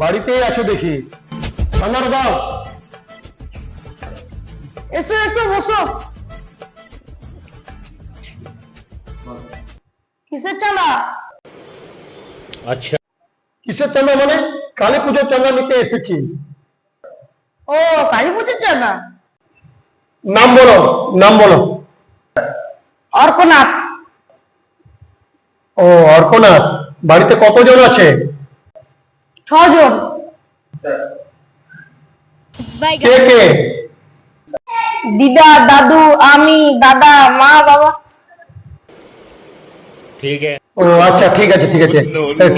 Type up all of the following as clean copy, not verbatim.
বাড়িতেই আছো দেখি। চাঁদাটা দাও। এসো এসো বসো। কিসের চাঁদা? আচ্ছা, কিসের চাঁদা মানে? কালী পুজোর চাঁদা নিতে এসেছি। ও কালী পুজোর চাঁদা। নাম বলো, নাম বলো। অর্কনাথ। ও অর্কনাথ। বাড়িতে কতজন আছে? 6 জন। কে কে? দিদা, দাদু, আমি, দাদা, মা, বাবা। ठीक है। ও আচ্ছা, ঠিক আছে ঠিক আছে।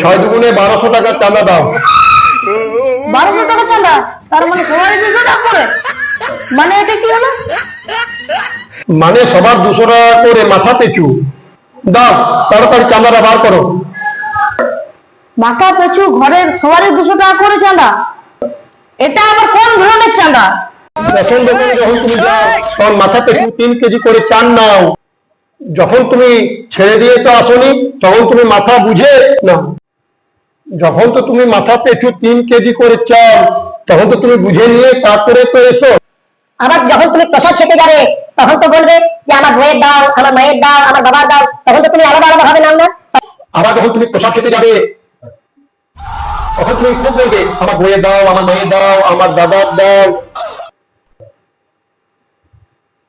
6 দুগুণে 1200 টাকা চাঁদা দাও। 1200 টাকা চাঁদা? তার মানে সবাই 200 টাকা করে? মানে এটা কি হলো? মানে সবার 200 টাকা করে মাথা পিছু। দাও, তাড়াতাড়ি চাঁদাটা বার করো। মাথা পিছু ঘরের সবারই 200 টাকা করে চাঁদা? এটা আবার কোন ধরনের চাঁদা? রেশন দোকানে যখন তুমি যাও তখন মাথা পিছু 3 কেজি করে চাল নাও। যখন তুমি ছেড়ে দিয়ে তো আসনি, তখন তুমি মাথা বুঝে নাও। যখন তো তুমি মাথা পিছু 3 কেজি করে চাল, তখন তো তুমি বুঝে নিয়ে তারপরে তো এসো। আবার যখন তুমি প্রসাদ খেতে যাবে তখন তো বলবে যে আমার বইয়ের দাও, আমার মায়ের দাও, আমার বাবার দাও, তখন তো তুমি আলাদা আলাদা ভাবে নাও না। আবার যখন তুমি প্রসাদ খেতে যাবে তখন তুমি খুব বলবে আমার বইয়ের দাও, আমার মায়ের দাও, আমার দাদার দাও।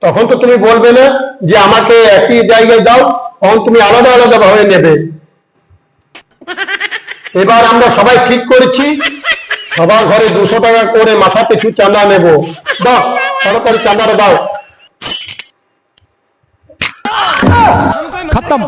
তখন তো তুমি বলবে না যে আমাকে একই জায়গায় দাও, তখন তুমি আলাদা আলাদা ভাবে নেবে। এবার আমরা সবাই ঠিক করেছি সবার ঘরে 200 টাকা করে মাথা পিছু চাঁদা নেব। দাও, তাড়াতাড়ি চাঁদাটা দাও। खत्म।